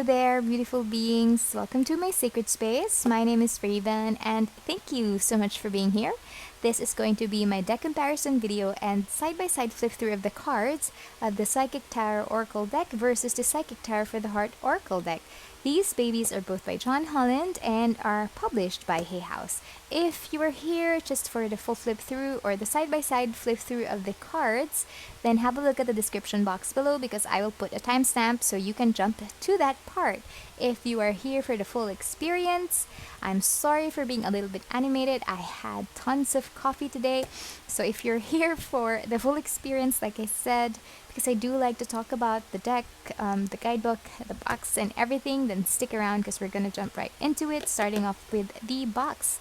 Hello there, beautiful beings. Welcome to my sacred space. My name is Raven, and thank you so much for being here. This is going to be my deck comparison video and side-by-side flip through of the cards of the Psychic Tarot Oracle deck versus the Psychic Tarot for the Heart Oracle deck. These babies are both by John Holland and are published by Hayhouse. If you are here just for the full flip through or the side-by-side flip through of the cards, then have a look at the description box below because I will put a timestamp so you can jump to that part. If you are here for the full experience, I'm sorry for being a little bit animated. I had tons of coffee today. So if you're here for the full experience, like I said, because I do like to talk about the deck, the guidebook, the box, and everything, then stick around because we're going to jump right into it, starting off with the box.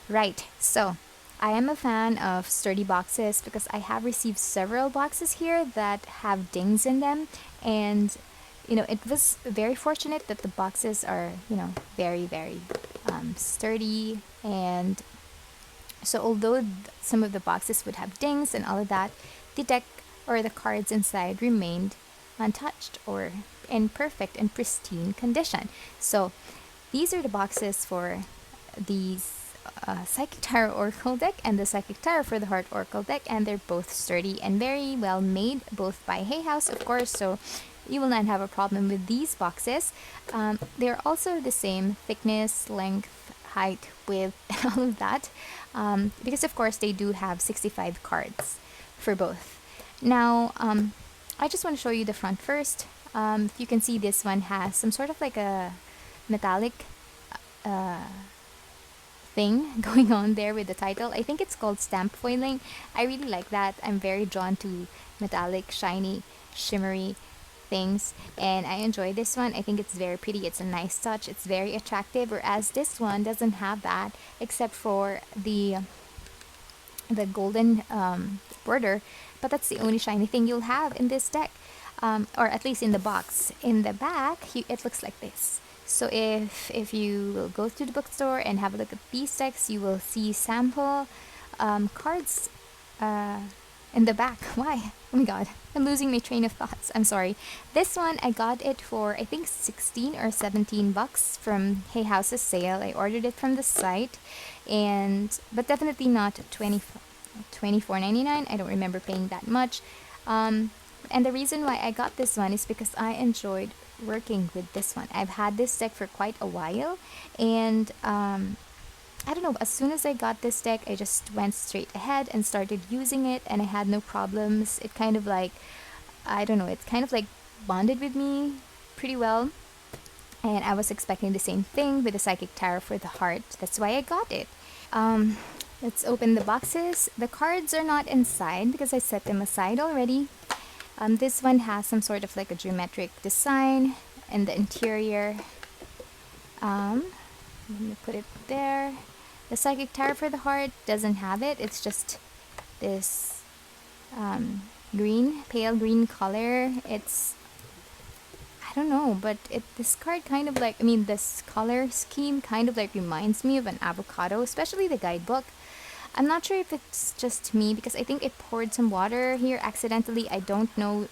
Right, so I am a fan of sturdy boxes because I have received several boxes here that have dings in them, and it was very fortunate that the boxes are very sturdy. And so although some of the boxes would have dings and all of that, the deck or the cards inside remained untouched or in perfect and pristine condition. So these are the boxes for these Psychic Tarot Oracle deck and the Psychic Tarot for the Heart Oracle deck, and they're both sturdy and very well made, both by Hayhouse, of course, so you will not have a problem with these boxes. They're also the same thickness, length, height, width, and all of that, because of course they do have 65 cards for both. Now, I just want to show you the front first. You can see this one has some sort of like a metallic thing going on there with the title. I think it's called stamp foiling. I really like that. I'm very drawn to metallic, shiny, shimmery things, and I enjoy this one. I think it's very pretty. It's a nice touch. It's very attractive, whereas this one doesn't have that except for the golden border, but that's the only shiny thing you'll have in this deck, or at least in the box. In the back, it looks like this. So if you will go to the bookstore and have a look at these decks, you will see sample cards in the back. Why? Oh my god, I'm losing my train of thoughts. I'm sorry. This one, I got it for I think 16 or 17 bucks from Hayhouse's sale. I ordered it from the site, but definitely not $24.99. I don't remember paying that much. And the reason why I got this one is because I enjoyed working with this one. I've had this deck for quite a while, and I don't know, as soon as I got this deck, I just went straight ahead and started using it, and I had no problems. It kind of like, I don't know, it kind of like bonded with me pretty well, and I was expecting the same thing with the Psychic Tarot for the Heart. That's why I got it. Let's open the boxes. The cards are not inside because I set them aside already. This one has some sort of like a geometric design in the interior. Let me put it there. The Psychic Tarot for the Heart doesn't have it. It's just this pale green color. It's, I don't know, but this card kind of like, this color scheme kind of like reminds me of an avocado, especially the guidebook. I'm not sure if it's just me because I think I poured some water here accidentally. I don't know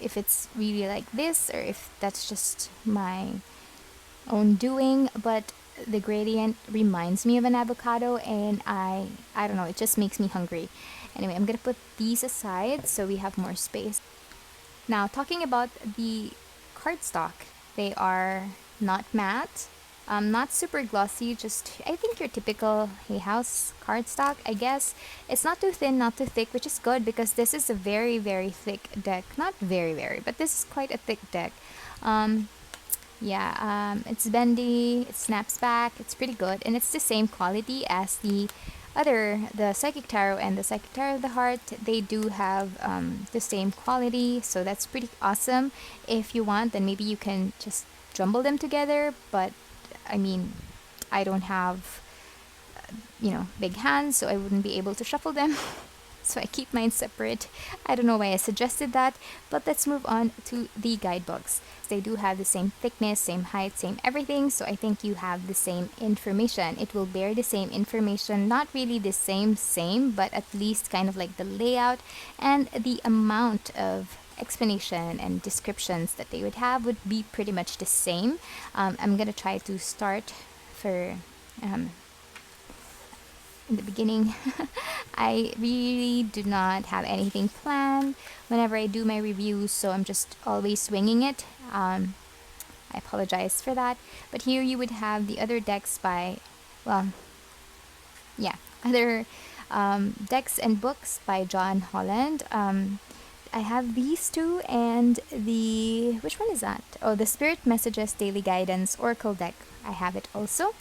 if it's really like this or if that's just my own doing, but the gradient reminds me of an avocado, and I don't know, it just makes me hungry. Anyway, I'm gonna put these aside so we have more space. Now, talking about the cardstock, they are not matte. Not super glossy, just I think your typical Hayhouse cardstock, I guess. It's not too thin, not too thick, which is good because this is a very thick deck. Not very, but this is quite a thick deck. It's bendy, it snaps back, it's pretty good, and it's the same quality as the Psychic Tarot and the Psychic Tarot of the Heart. They do have the same quality, so that's pretty awesome. If you want, then maybe you can just jumble them together, but I don't have, big hands, so I wouldn't be able to shuffle them. So I keep mine separate. I don't know why I suggested that, but let's move on to the guidebooks. They do have the same thickness, same height, same everything, so I think you have the same information. It will bear the same information, not really the same, but at least kind of like the layout and the amount of explanation and descriptions that they would have would be pretty much the same. I'm gonna try to start for in the beginning. I really do not have anything planned whenever I do my reviews, so I'm just always winging it. I apologize for that. But here you would have the other decks by, well, yeah, other decks and books by John Holland. I have these two and which one is that? Oh, the Spirit Messages Daily Guidance Oracle deck. I have it also.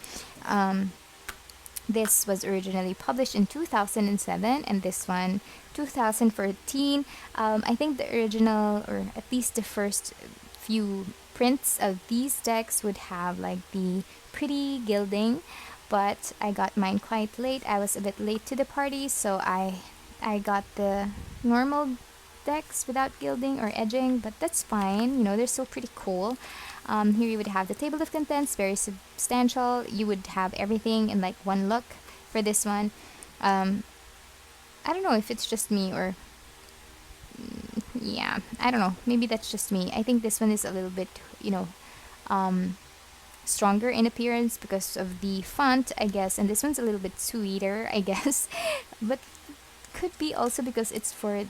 This was originally published in 2007 and this one 2014. I think the original, or at least the first few prints of these decks would have like the pretty gilding, but I got mine quite late. I was a bit late to the party, so I got the normal decks without gilding or edging, but that's fine. You know, they're still pretty cool. Here you would have the table of contents, very substantial. You would have everything in like one look for this one. I don't know if it's just me or yeah, I don't know. Maybe that's just me. I think this one is a little bit, you know, stronger in appearance because of the font, I guess, and this one's a little bit sweeter, I guess. But could be also because it's for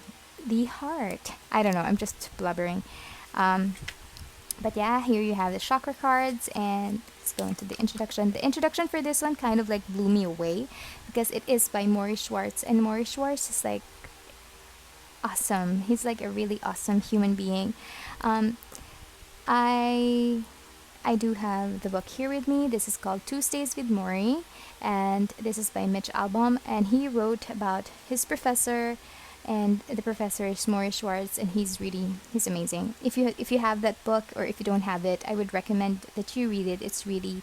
the heart. I don't know. I'm just blubbering. But yeah, here you have the chakra cards, and let's go into the introduction. The introduction for this one kind of like blew me away because it is by Maury Schwartz, and Maury Schwartz is like awesome. He's like a really awesome human being. I do have the book here with me. This is called Tuesdays with Maury, and this is by Mitch Albom, and he wrote about his professor, and the professor is Maury Schwartz, and he's amazing. If you have that book, or if you don't have it, I would recommend that you read it. It's really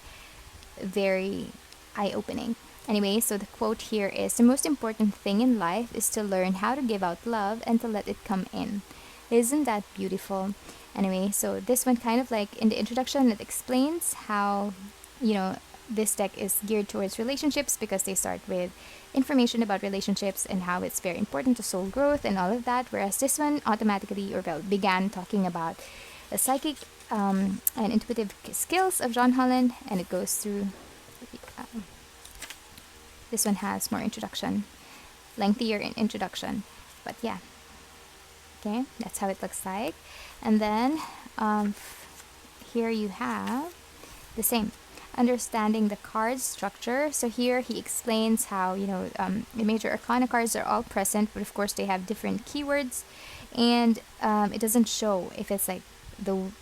very eye-opening. Anyway, so the quote here is, "The most important thing in life is to learn how to give out love and to let it come in." Isn't that beautiful? Anyway, so this one kind of like in the introduction, it explains how, you know, this deck is geared towards relationships because they start with information about relationships and how it's very important to soul growth and all of that, whereas this one automatically, or well, began talking about the psychic and intuitive skills of John Holland, and it goes through this one has more introduction, lengthier in introduction, but yeah, okay, that's how it looks like. And then here you have the same, understanding the card structure. So here he explains how, you know, the major arcana cards are all present, but of course they have different keywords, and it doesn't show if it's like the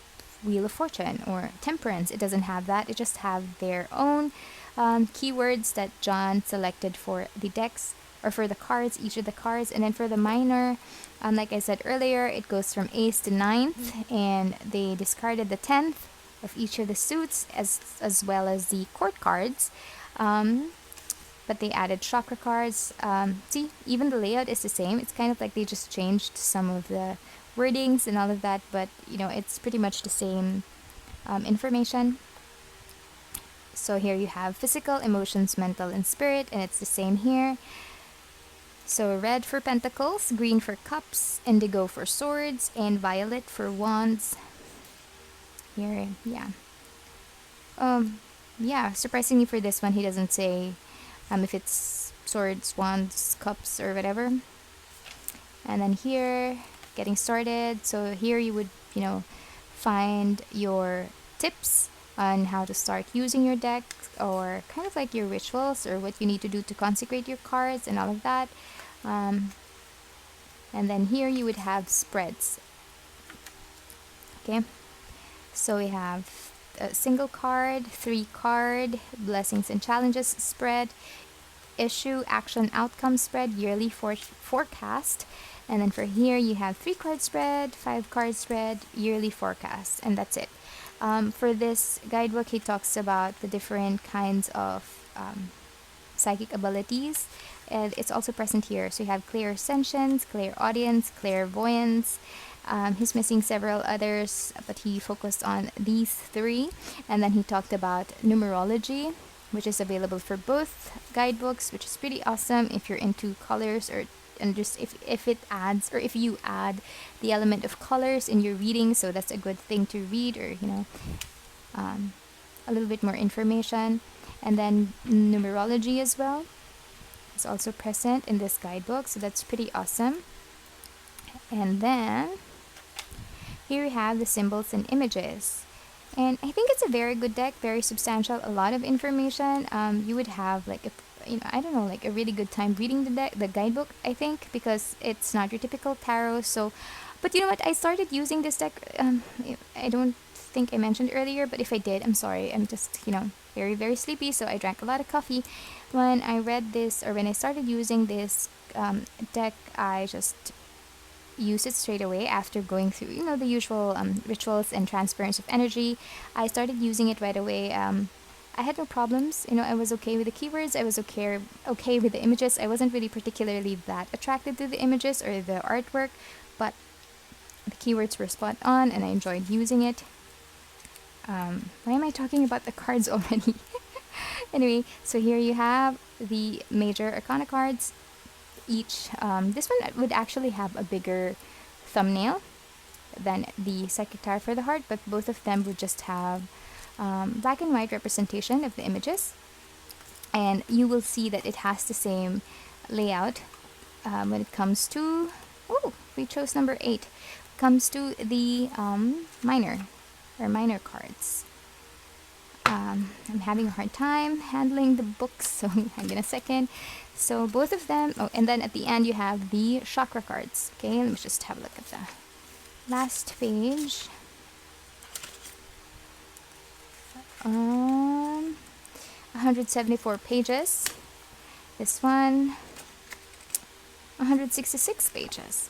Wheel of Fortune or Temperance. It doesn't have that. It just have their own keywords that John selected for the decks, or for the cards, each of the cards. And then for the minor, like I said earlier, it goes from ace to ninth, and they discarded the 10th of each of the suits, as well as the court cards, but they added chakra cards. See, even the layout is the same. It's kind of like they just changed some of the wordings and all of that, but you know, it's pretty much the same information. So here you have physical, emotions, mental, and spirit, and it's the same here. So red for pentacles, green for cups, indigo for swords, and violet for wands. Here, yeah. Yeah, surprisingly for this one, he doesn't say if it's swords, wands, cups, or whatever. And then here, getting started. So here you would, you know, find your tips on how to start using your deck, or kind of like your rituals, or what you need to do to consecrate your cards and all of that. And then here you would have spreads. Okay. So we have a single card, 3 card, blessings and challenges spread, issue, action, outcome spread, yearly forecast. And then for here you have 3 card spread, 5 card spread, yearly forecast, and that's it. For this guidebook, he talks about the different kinds of psychic abilities, and it's also present here. So you have clairsentience, clairaudience, clairvoyance. He's missing several others, but he focused on these 3. And then he talked about numerology, which is available for both guidebooks, which is pretty awesome if you're into colors or and just if it adds, or if you add the element of colors in your reading, so that's a good thing to read, or a little bit more information. And then numerology as well is also present in this guidebook, so that's pretty awesome. And then here we have the symbols and images. And I think it's a very good deck, very substantial, a lot of information. You would have like I don't know, like a really good time reading the guidebook, I think, because it's not your typical tarot. So, but you know what? I started using this deck. I don't think I mentioned earlier, but if I did, I'm sorry. I'm just very very sleepy, so I drank a lot of coffee. When I read this, or when I started using this deck, I just use it straight away after going through the usual rituals and transference of energy. I started using it right away. I had no problems. I was okay with the keywords. I was okay with the images. I wasn't really particularly that attracted to the images or the artwork, but the keywords were spot on and I enjoyed using it. Why am I talking about the cards already? Anyway, so here you have the major arcana cards. Each this one would actually have a bigger thumbnail than the Psychic Tarot for the Heart, but both of them would just have black and white representation of the images, and you will see that it has the same layout when it comes to we chose number 8, comes to the minor cards. I'm having a hard time handling the books, so hang on a second. So both of them, and then at the end you have the chakra cards. Okay, let me just have a look at the last page. 174 pages. This one, 166 pages.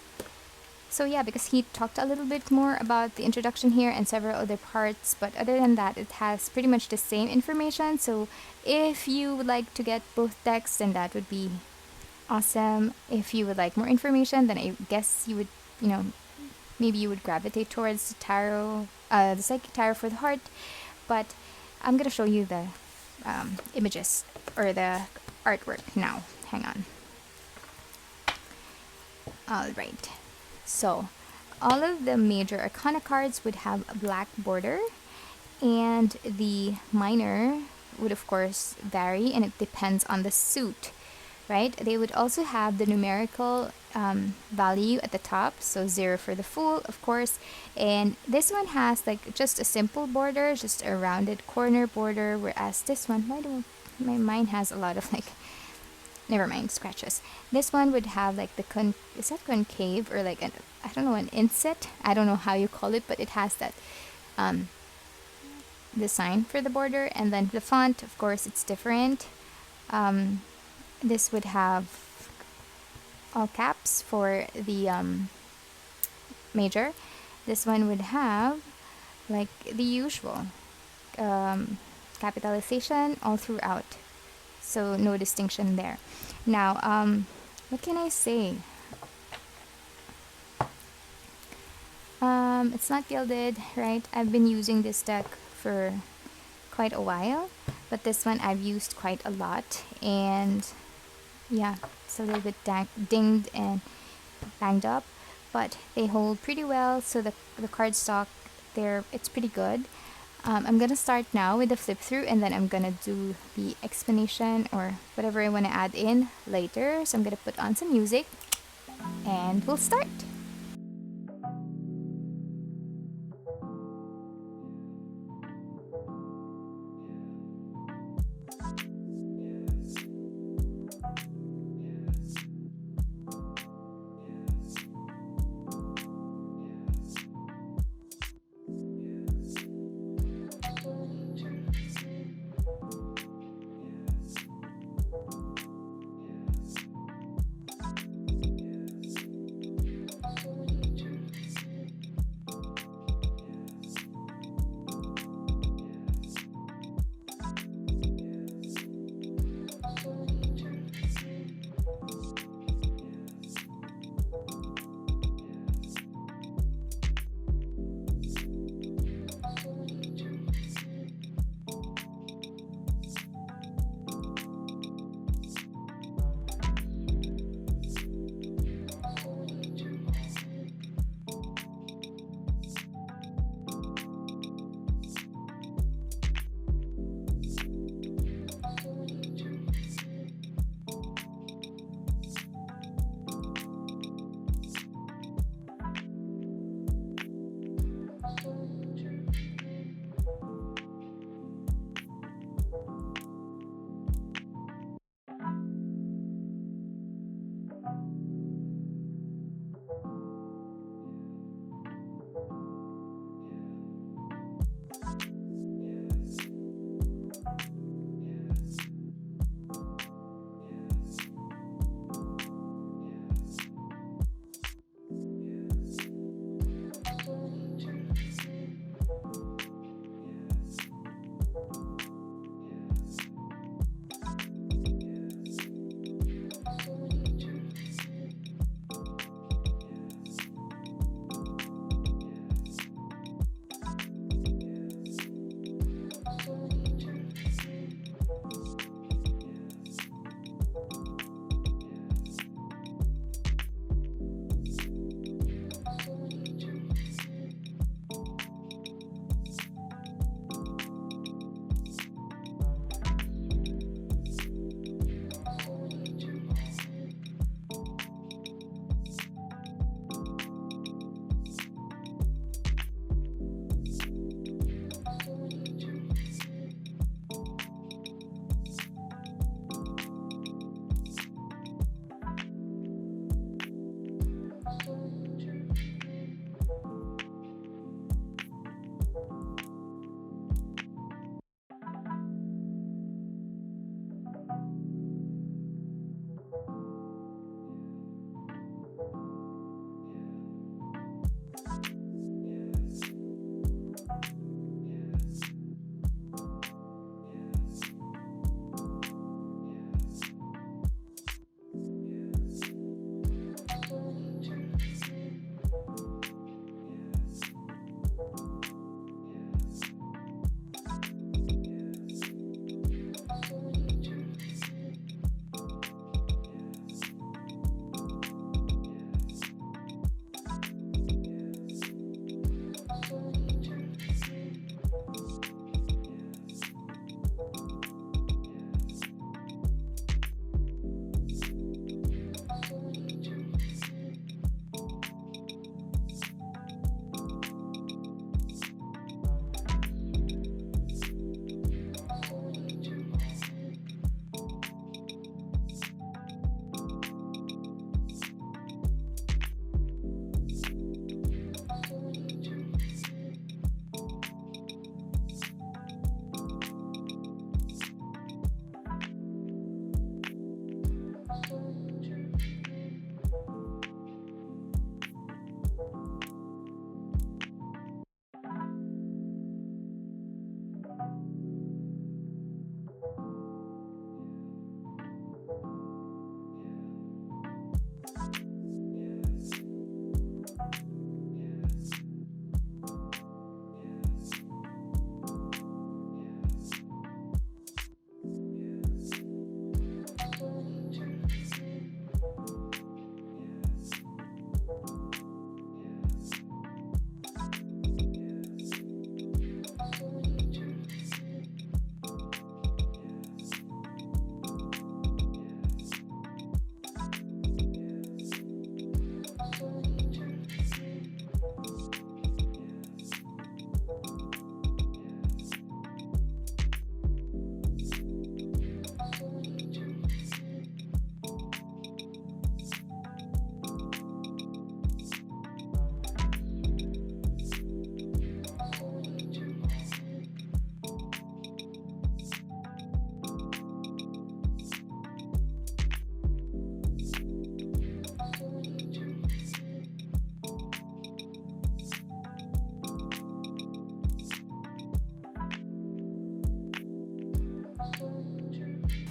So yeah, because he talked a little bit more about the introduction here and several other parts, but other than that, it has pretty much the same information. So if you would like to get both decks, then that would be awesome. If you would like more information, then I guess you would, maybe you would gravitate towards the tarot, the Psychic Tarot for the Heart. But I'm gonna show you the images or the artwork now. Hang on. All right. So, all of the major arcana cards would have a black border, and the minor would of course vary, and it depends on the suit, right? They would also have the numerical value at the top, so 0 for the Fool, of course, and this one has like just a simple border, just a rounded corner border, whereas this one, my mind has a lot of never mind, scratches. This one would have like is that concave, or like I don't know, an inset? I don't know how you call it, but it has that design for the border, and then the font, of course, it's different. This would have all caps for the major. This one would have like the usual capitalization all throughout. So no distinction there. Now, what can I say? It's not gilded, right? I've been using this deck for quite a while, but this one I've used quite a lot, and yeah, it's a little bit dinged and banged up, but they hold pretty well. So the cardstock there, it's pretty good. I'm gonna start now with the flip through, and then I'm gonna do the explanation or whatever I want to add in later. So I'm gonna put on some music and we'll start.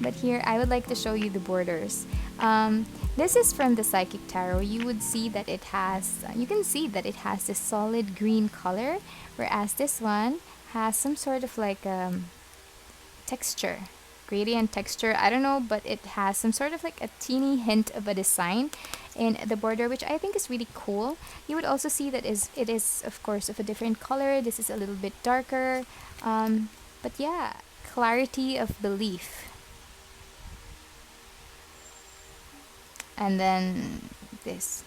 But here, I would like to show you the borders. This is from the Psychic Tarot. You would see that it has, you can see that it has this solid green color, whereas this one has some sort of like texture, gradient texture. I don't know, but it has some sort of like a teeny hint of a design in the border, which I think is really cool. You would also see that it is of course of a different color. This is a little bit darker, but yeah, clarity of belief. And then this.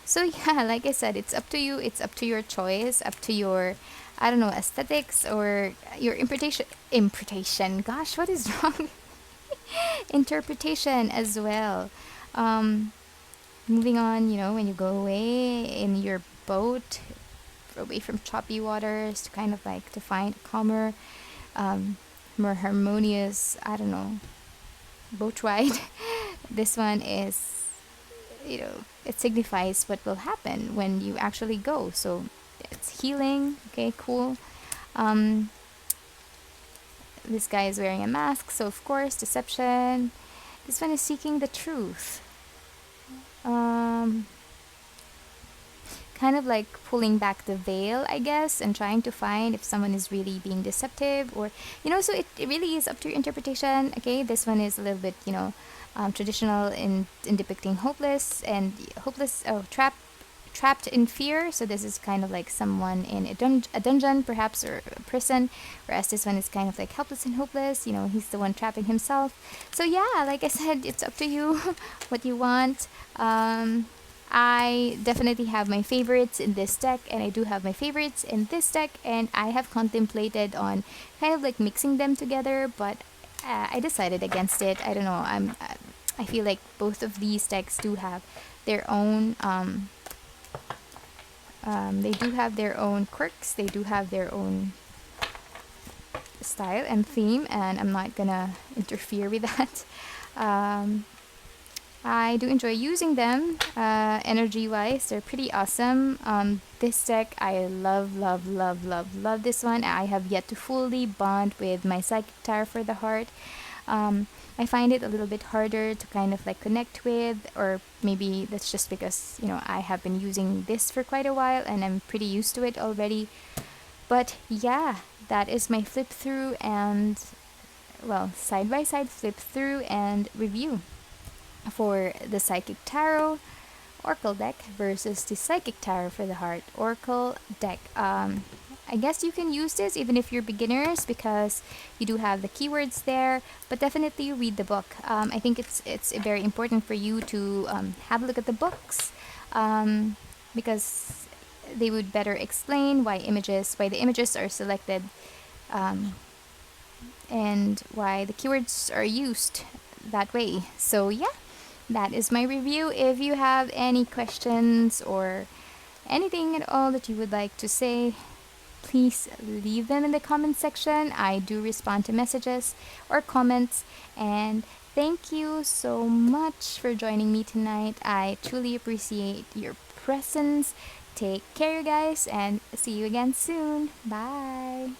So yeah, like I said, it's up to you. It's up to your choice, up to your, I don't know, aesthetics or your interpretation. Gosh, what is wrong? Interpretation as well. Moving on, you know, when you go away in your boat, away from choppy waters, to kind of like to find calmer, more harmonious, I don't know, boat ride. This one is, you know, it signifies what will happen when you actually go. So it's healing. Okay, cool. This guy is wearing a mask, so of course deception. This one is seeking the truth. Kind of like pulling back the veil, I guess, and trying to find if someone is really being deceptive, or, you know, so it really is up to your interpretation. Okay, this one is a little bit, you know, traditional in depicting trapped in fear. So this is kind of like someone in a dungeon perhaps, or a prison, whereas this one is kind of like helpless and hopeless. You know, he's the one trapping himself. So yeah, like I said, it's up to you what you want. I definitely have my favorites in this deck, and I do have my favorites in this deck, and I have contemplated on kind of like mixing them together, but I decided against it. I don't know. I feel like both of these decks do have their own they do have their own quirks. They do have their own style and theme, and I'm not gonna interfere with that. I do enjoy using them. Energy wise, they're pretty awesome. This deck, I love, love, love, love, love this one. I have yet to fully bond with my Psychic Tarot for the Heart. I find it a little bit harder to kind of like connect with, or maybe that's just because, you know, I have been using this for quite a while and I'm pretty used to it already. But yeah, that is my flip through and, well, side by side flip through and review for the Psychic Tarot Oracle deck versus the Psychic Tarot for the Heart Oracle deck. I guess you can use this even if you're beginners, because you do have the keywords there, but definitely read the book. I think it's very important for you to have a look at the books, because they would better explain why the images are selected, and why the keywords are used that way. So yeah, that is my review. If you have any questions or anything at all that you would like to say, please leave them in the comment section. I do respond to messages or comments. And thank you so much for joining me tonight. I truly appreciate your presence. Take care, you guys, and see you again soon. Bye.